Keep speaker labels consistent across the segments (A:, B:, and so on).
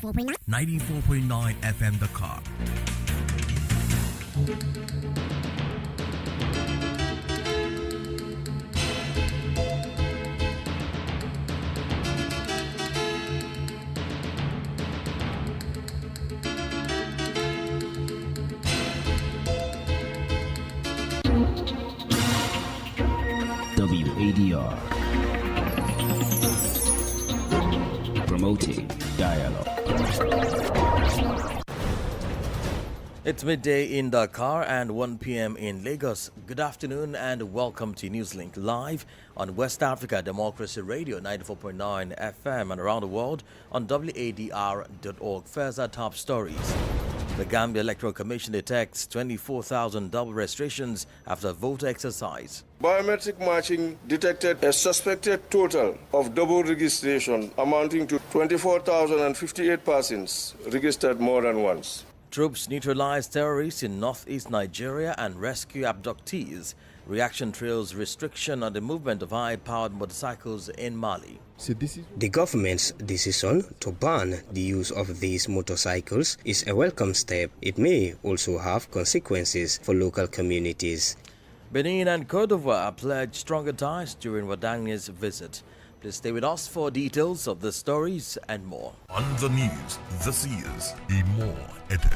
A: 94.9 FM Dakar.
B: WADR, promoting dialogue.
C: It's midday in Dakar and 1 p.m. in Lagos. Good afternoon and welcome to Newslink live on West Africa Democracy Radio 94.9 FM and around the world on WADR.org. First, our top stories. The Gambia Electoral Commission detects 24,000 double registrations after voter exercise.
D: Biometric matching detected a suspected total of double registration amounting to 24,058 persons registered more than once.
C: Troops neutralize terrorists in northeast Nigeria and rescue abductees. Reaction trails restriction on the movement of high-powered motorcycles in Mali.
E: The government's decision to ban the use of these motorcycles is a welcome step. It may also have consequences for local communities.
C: Benin and Cote d'Ivoire pledged stronger ties during Wadr's visit. Please stay with us for details of the stories and more.
A: On the news, this is a more edit.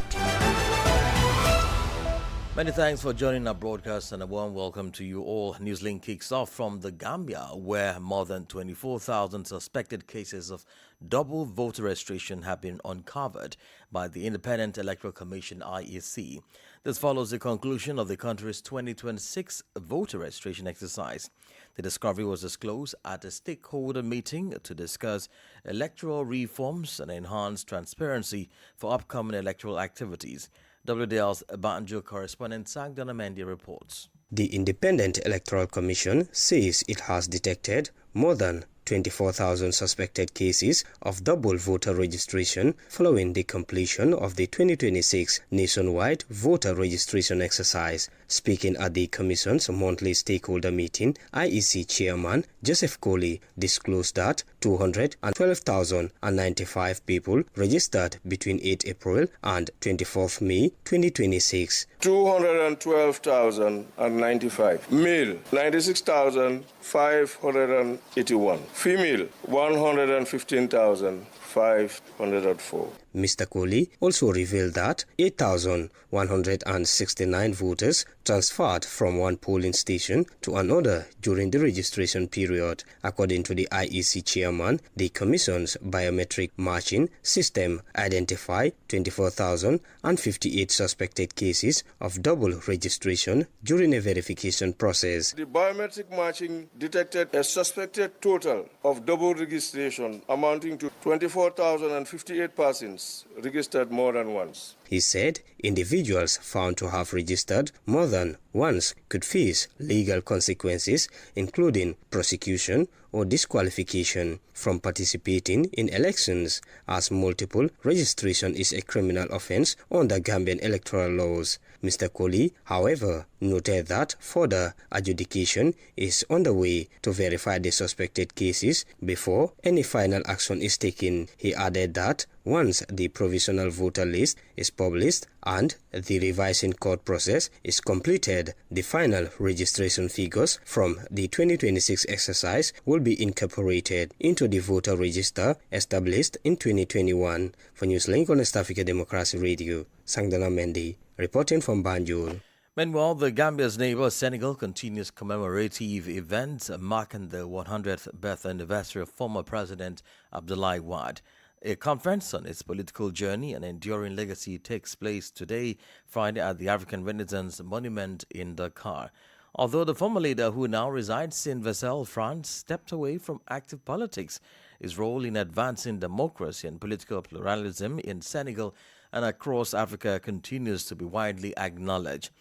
C: Many thanks for joining our broadcast and a warm welcome to you all. Newslink kicks off from the Gambia, where more than 24,000 suspected cases of double voter registration have been uncovered by the Independent Electoral Commission (IEC). This follows the conclusion of the country's 2026 voter registration exercise. The discovery was disclosed at a stakeholder meeting to discuss electoral reforms and enhance transparency for upcoming electoral activities. WDL's Banjo correspondent Sagdana Mendy reports.
E: The Independent Electoral Commission says it has detected more than 24,000 suspected cases of double voter registration following the completion of the 2026 nationwide voter registration exercise. Speaking at the Commission's monthly stakeholder meeting, IEC Chairman Joseph Colley disclosed that 212,095 people registered between 8 April and 24th May 2026.
D: 212,095. Male, 96,581. Female, 115,504.
E: Mr. Colley also revealed that 8,169 voters transferred from one polling station to another during the registration period. According to the IEC chairman, the Commission's biometric matching system identified 24,058 suspected cases of double registration during a verification process.
D: The biometric matching detected a suspected total of double registration amounting to 24,058 persons registered more than once.
E: He said individuals found to have registered more than once could face legal consequences, including prosecution or disqualification from participating in elections, as multiple registration is a criminal offense under Gambian electoral laws. Mr. Colley, however, noted that further adjudication is underway to verify the suspected cases before any final action is taken. He added that once the provisional voter list is published and the revising court process is completed, the final registration figures from the 2026 exercise will be incorporated into the voter register established in 2021. For Newslink on West Africa Democracy Radio, Sangdana Mendy, reporting from Banjul.
C: Meanwhile, the Gambia's neighbor Senegal continues commemorative events marking the 100th birth anniversary of former President Abdoulaye Wade. A conference on its political journey and enduring legacy takes place today, Friday, at the African Renaissance Monument in Dakar. Although the former leader, who now resides in Versailles, France, stepped away from active politics, his role in advancing democracy and political pluralism in Senegal and across Africa continues to be widely acknowledged.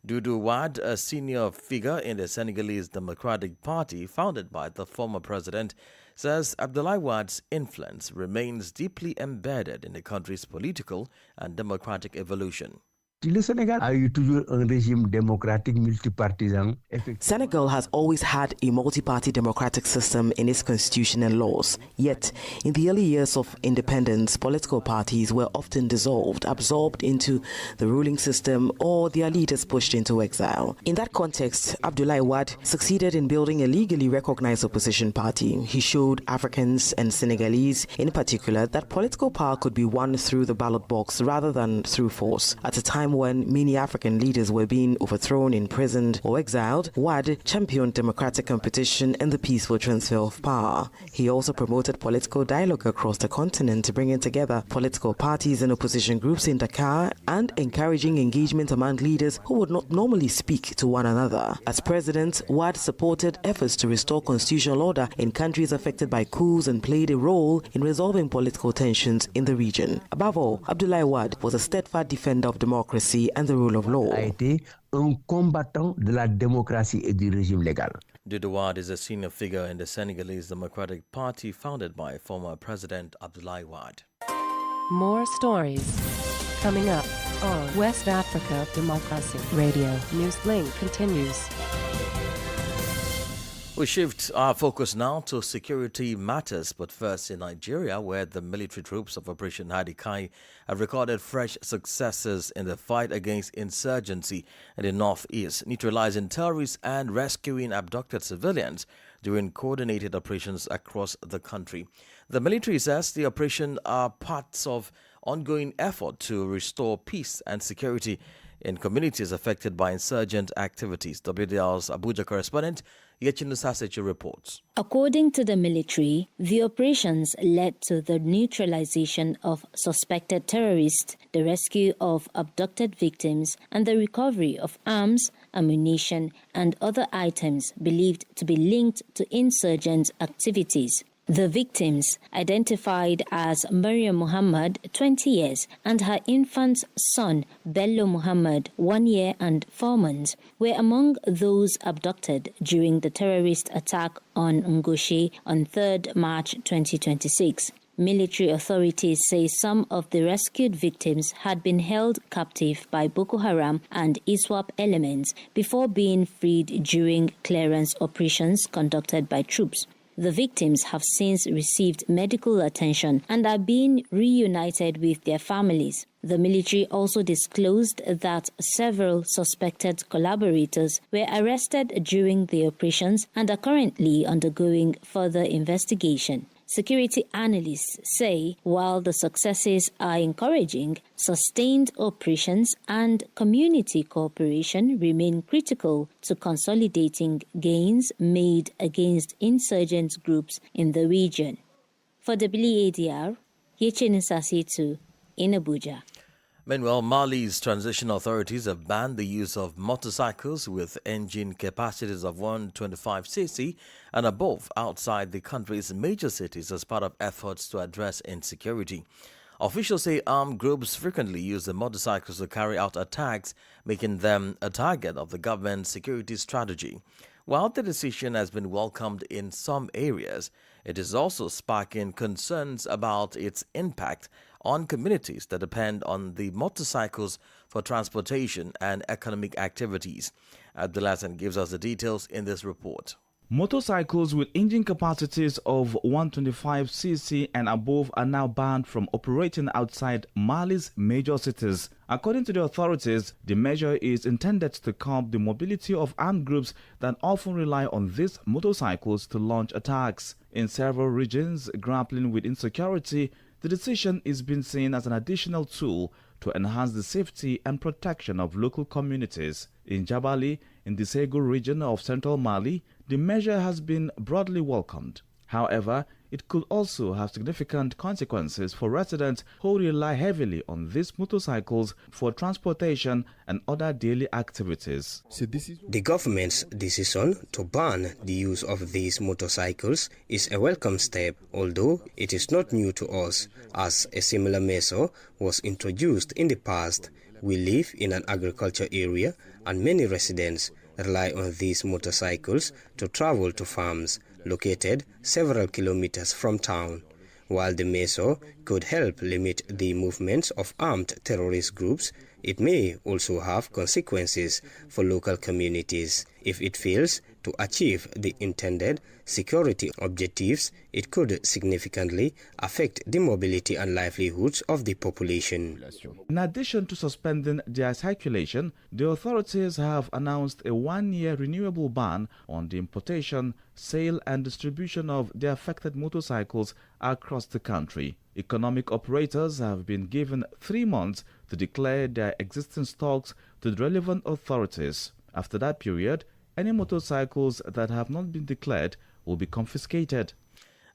C: Doudou Wade, a senior figure in the Senegalese Democratic Party founded by the former president, says Abdoulaye Wade's influence remains deeply embedded in the country's political and democratic evolution.
B: Le Sénégal a eu toujours un régime démocratique multipartisan.
F: Senegal has always had a multi-party democratic system in its constitution and laws. Yet, in the early years of independence, political parties were often dissolved, absorbed into the ruling system, or their leaders pushed into exile. In that context, Abdoulaye Wade succeeded in building a legally recognized opposition party. He showed Africans and Senegalese in particular that political power could be won through the ballot box rather than through force. At a time when many African leaders were being overthrown, imprisoned, or exiled, Wade championed democratic competition and the peaceful transfer of power. He also promoted political dialogue across the continent, bringing together political parties and opposition groups in Dakar and encouraging engagement among leaders who would not normally speak to one another. As president, Wade supported efforts to restore constitutional order in countries affected by coups and played a role in resolving political tensions in the region. Above all, Abdoulaye Wade was a steadfast defender of democracy and the rule of law.
B: A été un combattant de la démocratie et du régime légal.
C: Dodo Wade is a senior figure in the Senegalese Democratic Party founded by former President Abdoulaye Wade.
G: More stories coming up on West Africa Democracy Radio. Newslink continues.
C: We shift our focus now to security matters, but first in Nigeria, where the military troops of Operation Hadikai have recorded fresh successes in the fight against insurgency in the northeast, neutralizing terrorists and rescuing abducted civilians during coordinated operations across the country. The military says the operation are parts of ongoing effort to restore peace and security in communities affected by insurgent activities. WDR's Abuja correspondent Yechinus Sasechi reports.
H: According to the military, the operations led to the neutralization of suspected terrorists, the rescue of abducted victims, and the recovery of arms, ammunition, and other items believed to be linked to insurgent activities. The victims, identified as Maryam Muhammad, 20 years, and her infant son, Bello Muhammad, 1 year and 4 months, were among those abducted during the terrorist attack on Ngoshi on 3rd March 2026. Military authorities say some of the rescued victims had been held captive by Boko Haram and ISWAP elements before being freed during clearance operations conducted by troops. The victims have since received medical attention and are being reunited with their families. The military also disclosed that several suspected collaborators were arrested during the operations and are currently undergoing further investigation. Security analysts say while the successes are encouraging, sustained operations and community cooperation remain critical to consolidating gains made against insurgent groups in the region. For WADR, Yechinus Sasechi in Abuja.
C: Meanwhile, Mali's transitional authorities have banned the use of motorcycles with engine capacities of 125cc and above outside the country's major cities as part of efforts to address insecurity. Officials say armed groups frequently use the motorcycles to carry out attacks, making them a target of the government's security strategy. While the decision has been welcomed in some areas, it is also sparking concerns about its impact on communities that depend on the motorcycles for transportation and economic activities. Abdul Hassan gives us the details in this report.
I: Motorcycles with engine capacities of 125cc and above are now banned from operating outside Mali's major cities. According to the authorities, the measure is intended to curb the mobility of armed groups that often rely on these motorcycles to launch attacks. In several regions grappling with insecurity, the decision is being seen as an additional tool to enhance the safety and protection of local communities. In Jabali, in the Senegal region of central Mali, the measure has been broadly welcomed. However, it could also have significant consequences for residents who rely heavily on these motorcycles for transportation and other daily activities.
E: The government's decision to ban the use of these motorcycles is a welcome step, although it is not new to us, as a similar measure was introduced in the past. We live in an agriculture area and many residents rely on these motorcycles to travel to farms located several kilometers from town. While the measure could help limit the movements of armed terrorist groups, it may also have consequences for local communities. If it fails to achieve the intended security objectives, it could significantly affect the mobility and livelihoods of the population.
I: In addition to suspending their circulation, the authorities have announced a one-year renewable ban on the importation, sale and distribution of the affected motorcycles across the country. Economic operators have been given 3 months to declare their existing stocks to the relevant authorities. After that period, any motorcycles that have not been declared will be confiscated.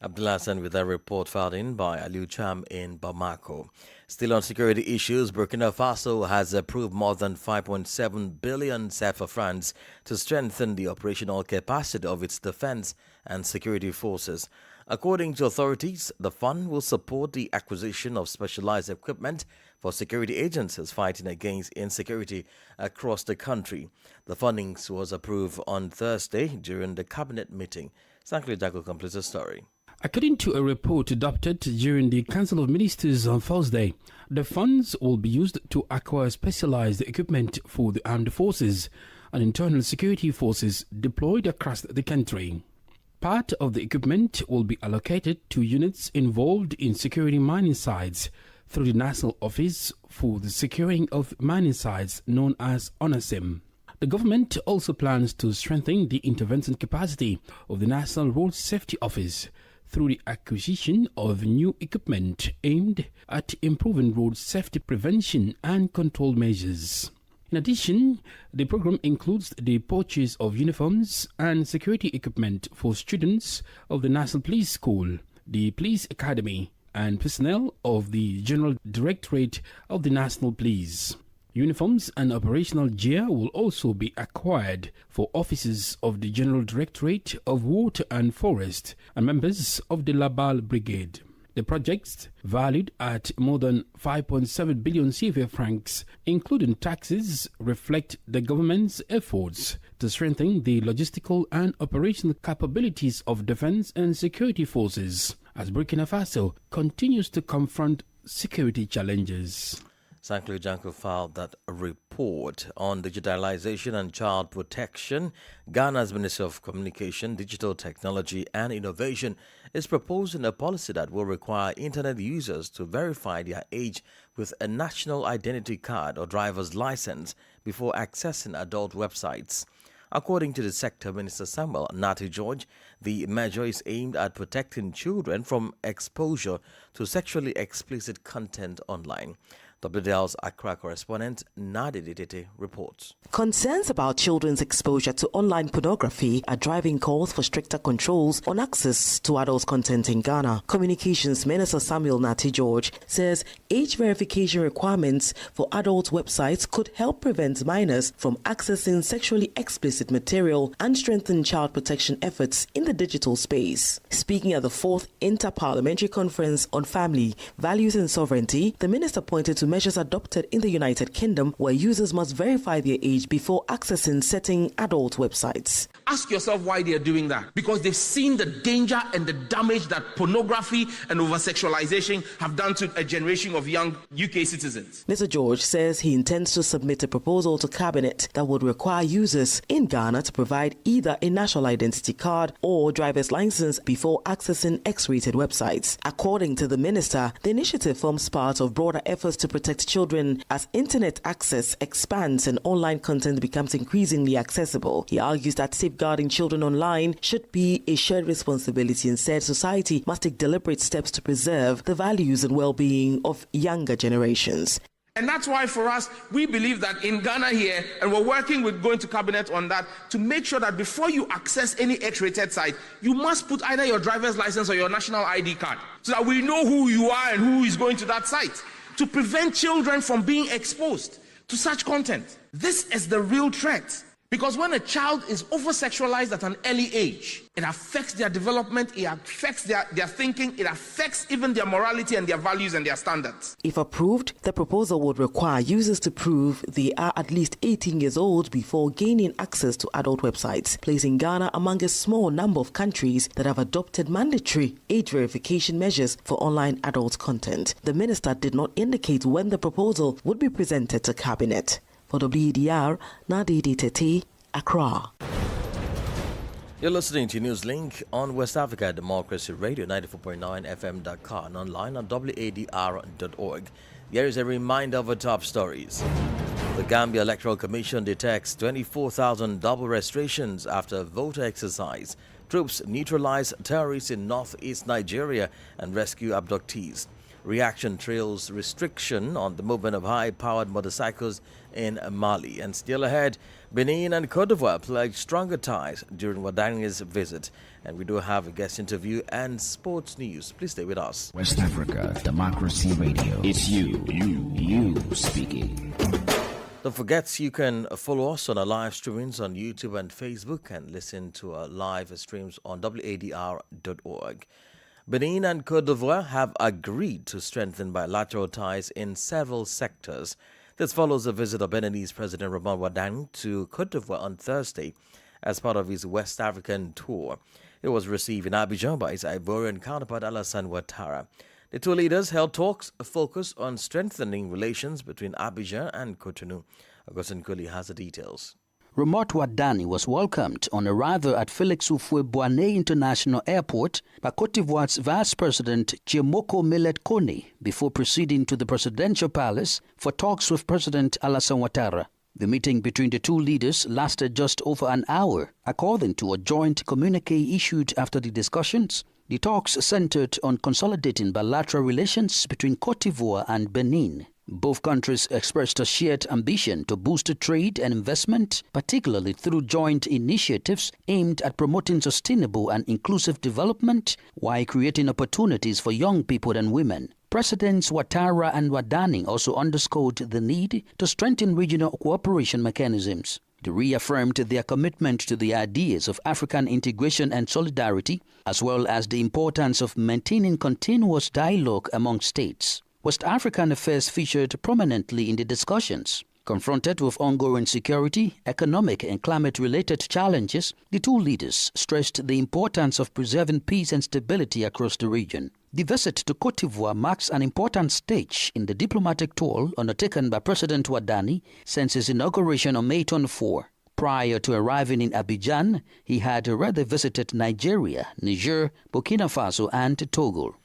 C: Abdullah Hassan with a report filed in by Aliu Cham in Bamako. Still on security issues, Burkina Faso has approved more than 5.7 billion CFA francs to strengthen the operational capacity of its defense and security forces. According to authorities, the fund will support the acquisition of specialized equipment for security agencies fighting against insecurity across the country. The funding was approved on Thursday during the cabinet meeting. Sankli Jago completes the story.
J: According to a report adopted during the Council of Ministers on Thursday, the funds will be used to acquire specialized equipment for the armed forces and internal security forces deployed across the country. Part of the equipment will be allocated to units involved in securing mining sites through the National Office for the Securing of Mining Sites, known as ONASIM. The government also plans to strengthen the intervention capacity of the National Road Safety Office through the acquisition of new equipment aimed at improving road safety prevention and control measures. In addition, the program includes the purchase of uniforms and security equipment for students of the National Police School, the Police Academy, and personnel of the General Directorate of the National Police. Uniforms and operational gear will also be acquired for officers of the General Directorate of Water and Forest and members of the Labal Brigade. The projects, valued at more than 5.7 billion CFA francs, including taxes, reflect the government's efforts to strengthen the logistical and operational capabilities of defense and security forces as Burkina Faso continues to confront security challenges.
C: Sankli Janko filed that report on digitalization and child protection. Ghana's Minister of Communication, Digital Technology and Innovation is proposing a policy that will require internet users to verify their age with a national identity card or driver's license before accessing adult websites. According to the Sector Minister Samuel Nati George, the measure is aimed at protecting children from exposure to sexually explicit content online. WDL's Accra correspondent Nadi Ditete reports.
F: Concerns about children's exposure to online pornography are driving calls for stricter controls on access to adult content in Ghana. Communications Minister Samuel Nati George says age verification requirements for adult websites could help prevent minors from accessing sexually explicit material and strengthen child protection efforts in the digital space. Speaking at the 4th Inter-Parliamentary Conference on Family, Values and Sovereignty, the minister pointed to measures adopted in the United Kingdom where users must verify their age before accessing certain adult websites.
K: Ask yourself why they are doing that. Because they've seen the danger and the damage that pornography and over-sexualization have done to a generation of young UK citizens.
F: Mr. George says he intends to submit a proposal to Cabinet that would require users in Ghana to provide either a national identity card or driver's license before accessing X-rated websites. According to the minister, the initiative forms part of broader efforts to protect children as internet access expands and online content becomes increasingly accessible. He argues that safeguarding children online should be a shared responsibility and said society must take deliberate steps to preserve the values and well-being of younger generations.
K: And that's why for us, we believe that in Ghana here, and we're working with going to Cabinet on that, to make sure that before you access any X-rated site, you must put either your driver's license or your national ID card so that we know who you are and who is going to that site, to prevent children from being exposed to such content. This is the real threat. Because when a child is over-sexualized at an early age, it affects their development, it affects their thinking, it affects even their morality and their values and their standards.
F: If approved, the proposal would require users to prove they are at least 18 years old before gaining access to adult websites, placing Ghana among a small number of countries that have adopted mandatory age verification measures for online adult content. The minister did not indicate when the proposal would be presented to Cabinet. For WDR, Nadidi Tete, Accra.
C: You're listening to Newslink on West Africa Democracy Radio, 94.9 FM Dakar, and online on wadr.org. Here is a reminder of our top stories. The Gambia Electoral Commission detects 24,000 double registrations after voter exercise. Troops neutralize terrorists in northeast Nigeria and rescue abductees. Reaction trails restriction on the movement of high-powered motorcycles in Mali. And still ahead, Benin and Cote d'Ivoire pledge stronger ties during Wadr's visit. And we do have a guest interview and sports news. Please stay with us.
L: West Africa Democracy Radio. It's you speaking.
C: Don't forget, you can follow us on our live streamings on YouTube and Facebook and listen to our live streams on wadr.org. Benin and Cote d'Ivoire have agreed to strengthen bilateral ties in several sectors. This follows the visit of Beninese President Roman Wadr to Cote d'Ivoire on Thursday as part of his West African tour. He was received in Abidjan by his Ivorian counterpart Alassane Ouattara. The two leaders held talks focused on strengthening relations between Abidjan and Cotonou. Augustin Kuli has the details.
M: Roman Wadr was welcomed on arrival at Félix Houphouët-Boigny International Airport by Côte d'Ivoire's Vice President Djemoko Millet Kone before proceeding to the Presidential Palace for talks with President Alassane Ouattara. The meeting between the two leaders lasted just over an hour, according to a joint communique issued after the discussions. The talks centered on consolidating bilateral relations between Côte d'Ivoire and Benin. Both countries expressed a shared ambition to boost trade and investment, particularly through joint initiatives aimed at promoting sustainable and inclusive development while creating opportunities for young people and women. Presidents Ouattara and Wadr also underscored the need to strengthen regional cooperation mechanisms. They reaffirmed their commitment to the ideas of African integration and solidarity, as well as the importance of maintaining continuous dialogue among states. West African affairs featured prominently in the discussions. Confronted with ongoing security, economic and climate-related challenges, the two leaders stressed the importance of preserving peace and stability across the region. The visit to Cote d'Ivoire marks an important stage in the diplomatic tour undertaken by President Wadr since his inauguration on May 24. Prior to arriving in Abidjan, he had already visited Nigeria, Niger, Burkina Faso and Togo.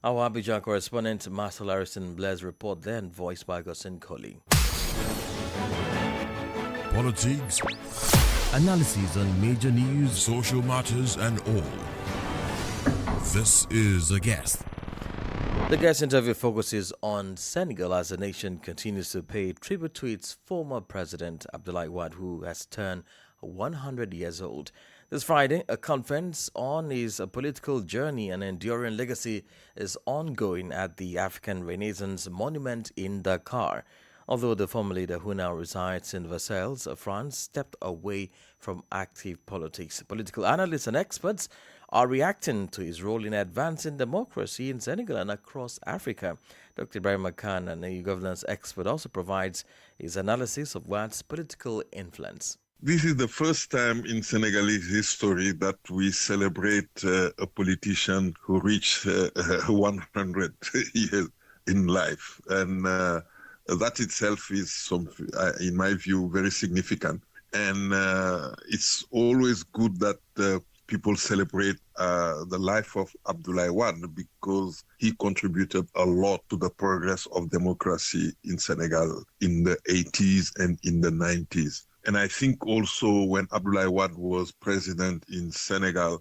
C: Our Abidjan correspondent Marcel Harrison Blair's report then voiced by Augustin Koli.
A: Politics, analysis on major news, social matters, and all. This is a guest.
C: The guest interview focuses on Senegal as the nation continues to pay tribute to its former president, Abdoulaye Wade, who has turned 100 years old. This Friday, a conference on his political journey and enduring legacy is ongoing at the African Renaissance Monument in Dakar. Although the former leader, who now resides in Versailles, France, stepped away from active politics, political analysts and experts are reacting to his role in advancing democracy in Senegal and across Africa. Dr. Ibrahim Khan, an EU governance expert, also provides his analysis of Wade's political influence.
N: This is the first time in Senegalese history that we celebrate a politician who reached 100 years in life. And that itself is, in my view, very significant. And it's always good that people celebrate the life of Abdoulaye Wade because he contributed a lot to the progress of democracy in Senegal in the 80s and in the 90s. And I think also when Abdoulaye Wade was president in Senegal,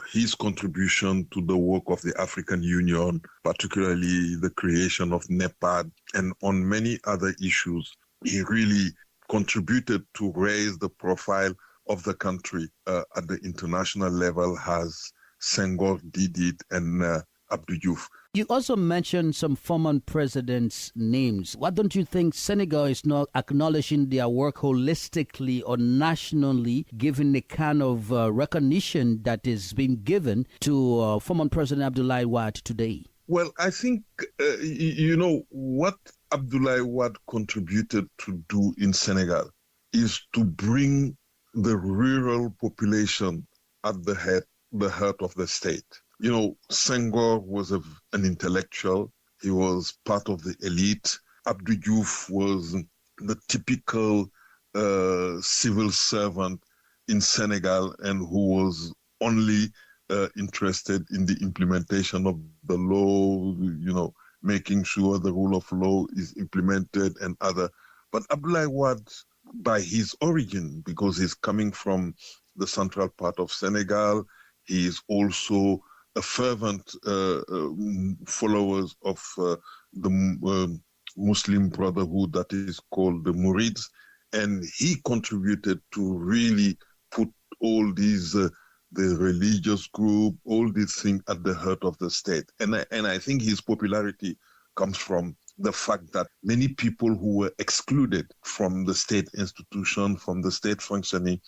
N: his contribution to the work of the African Union, particularly the creation of NEPAD, and on many other issues, he really contributed to raise the profile of the country at the international level, as Senghor did it, and Abdou Diouf.
M: You also mentioned some former presidents' names. Why don't you think Senegal is not acknowledging their work holistically or nationally, given the kind of recognition that is being given to former President Abdoulaye Wade today?
N: Well, I think, what Abdoulaye Wade contributed to do in Senegal is to bring the rural population at the heart of the state. Senghor was an intellectual. He was part of the elite. Abdou Diouf was the typical civil servant in Senegal and who was only interested in the implementation of the law, making sure the rule of law is implemented and other. But Abdoulaye Wade, by his origin, because he's coming from the central part of Senegal, he is also a fervent followers of the Muslim Brotherhood that is called the Murids, and he contributed to really put all these the religious group, all these things at the heart of the state. And I think his popularity comes from the fact that many people who were excluded from the state institution, from the state functioning,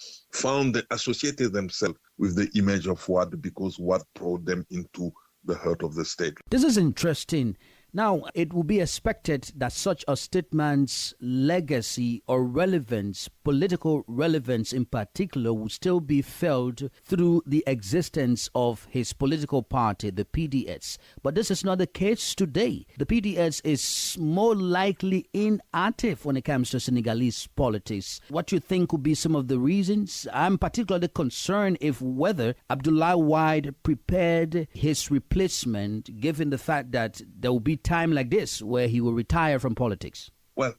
N: associated themselves with the image of Wade because Wade brought them into the heart of the state.
M: This is interesting. Now, it will be expected that such a statement's legacy or relevance, political relevance in particular, will still be felt through the existence of his political party, the PDS. But this is not the case today. The PDS is more likely inactive when it comes to Senegalese politics. What do you think could be some of the reasons? I'm particularly concerned whether Abdoulaye Wade prepared his replacement, given the fact that there will be time like this where he will retire from politics?
N: Well,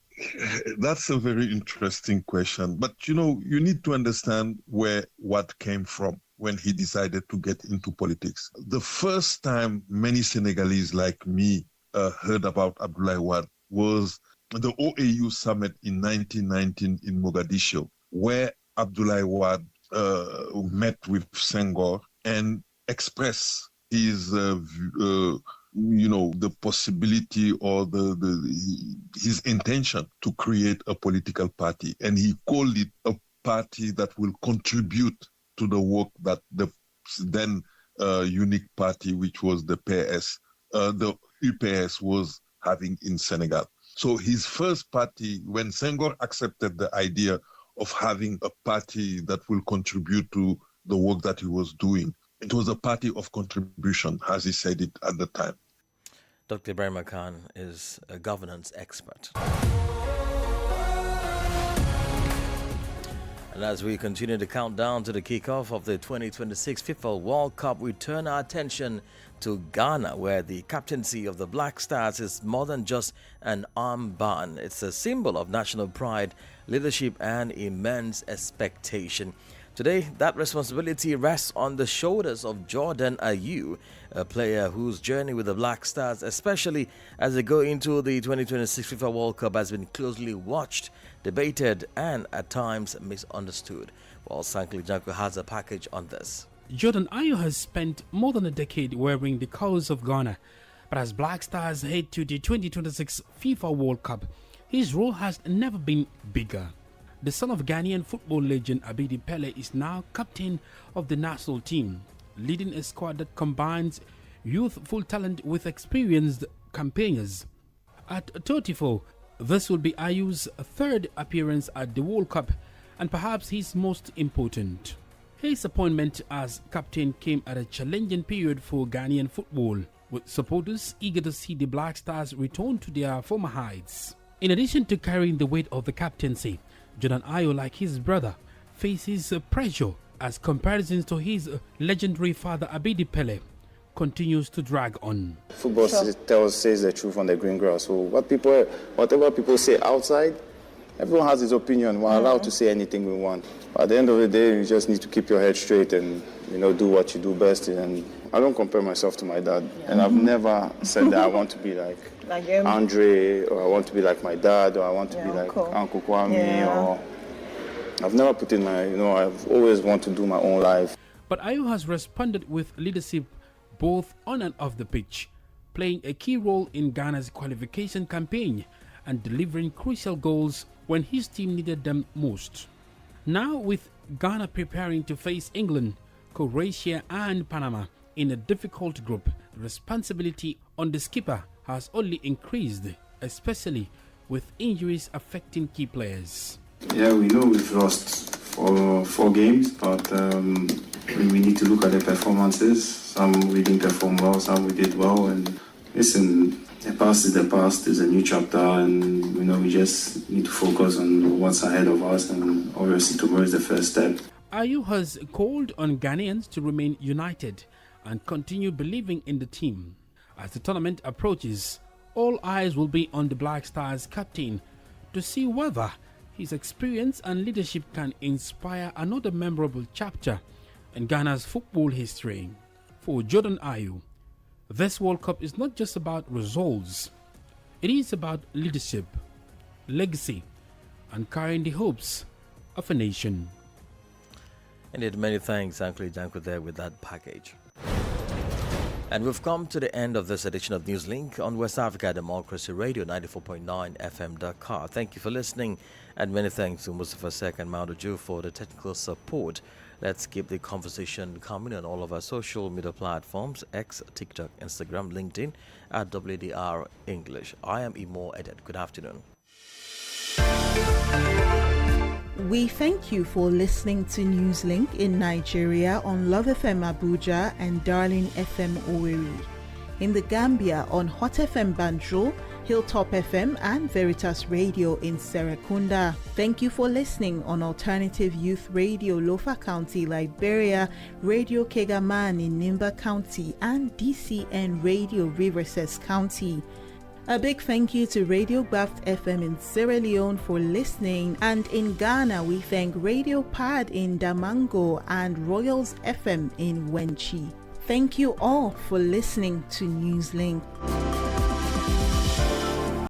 N: that's a very interesting question. But, you need to understand where Wade came from when he decided to get into politics. The first time many Senegalese like me heard about Abdoulaye Wade was the OAU summit in 1919 in Mogadishu, where Abdoulaye Wade met with Senghor and expressed his the possibility or his intention to create a political party. And he called it a party that will contribute to the work that the then unique party, which was the UPS was having in Senegal. So his first party, when Senghor accepted the idea of having a party that will contribute to the work that he was doing, it was a party of contribution, as he said it at the time.
C: Dr. Ibrahim Khan is a governance expert. And as we continue to count down to the kickoff of the 2026 FIFA World Cup, we turn our attention to Ghana, where the captaincy of the Black Stars is more than just an armband. It's a symbol of national pride, leadership, and immense expectation. Today, that responsibility rests on the shoulders of Jordan Ayew, a player whose journey with the Black Stars, especially as they go into the 2026 FIFA World Cup, has been closely watched, debated, and at times misunderstood. Well, Sankli Janko has a package on this.
J: Jordan Ayew has spent more than a decade wearing the colours of Ghana, but as Black Stars head to the 2026 FIFA World Cup, his role has never been bigger. The son of Ghanaian football legend Abedi Pele is now captain of the national team, leading a squad that combines youthful talent with experienced campaigners. At 34, this will be Ayew's third appearance at the World Cup and perhaps his most important. His appointment as captain came at a challenging period for Ghanaian football, with supporters eager to see the Black Stars return to their former heights. In addition to carrying the weight of the captaincy, Jordan Ayew, like his brother, faces pressure as comparisons to his legendary father Abedi Pele continues to drag on.
O: Football says the truth on the green grass. So whatever people say outside, everyone has his opinion. We're allowed to say anything we want. But at the end of the day, you just need to keep your head straight and do what you do best. And I don't compare myself to my dad, and I've never said that I want to be like Andre, or I want to be like my dad, or I want to be like Uncle Kwame, or I've never put in my, I've always wanted to do my own life.
J: But Ayew has responded with leadership both on and off the pitch, playing a key role in Ghana's qualification campaign and delivering crucial goals when his team needed them most. Now, with Ghana preparing to face England, Croatia and Panama in a difficult group, the responsibility on the skipper has only increased, especially with injuries affecting key players.
O: Yeah, we know we've lost four games, but we need to look at the performances. Some we didn't perform well, some we did well. And listen, the past is the past. There's a new chapter, and we just need to focus on what's ahead of us. And obviously, tomorrow is the first step.
J: Ayew has called on Ghanaians to remain united and continue believing in the team. As the tournament approaches, all eyes will be on the Black Stars captain to see whether his experience and leadership can inspire another memorable chapter in Ghana's football history. For Jordan Ayew, this World Cup is not just about results. It is about leadership, legacy, and carrying the hopes of a nation.
C: Indeed, many thanks, Uncle Janko, there with that package. And we've come to the end of this edition of Newslink on West Africa Democracy Radio 94.9 FM Dakar. Thank you for listening, and many thanks to Mustafa Sek and Maudoju for the technical support. Let's keep the conversation coming on all of our social media platforms: X, TikTok, Instagram, LinkedIn at WDR English. I am Imo Edet. Good afternoon.
P: We thank you for listening to Newslink in Nigeria on Love FM Abuja and Darling FM Owerri. In the Gambia on Hot FM Banjul, Hilltop FM and Veritas Radio in Serekunda. Thank you for listening on Alternative Youth Radio Lofa County, Liberia, Radio Kegaman in Nimba County, and DCN Radio Riverses County. A big thank you to Radio Baft FM in Sierra Leone for listening, and in Ghana we thank Radio Pad in Damango and Royals FM in Wenchi. Thank you all for listening to Newslink.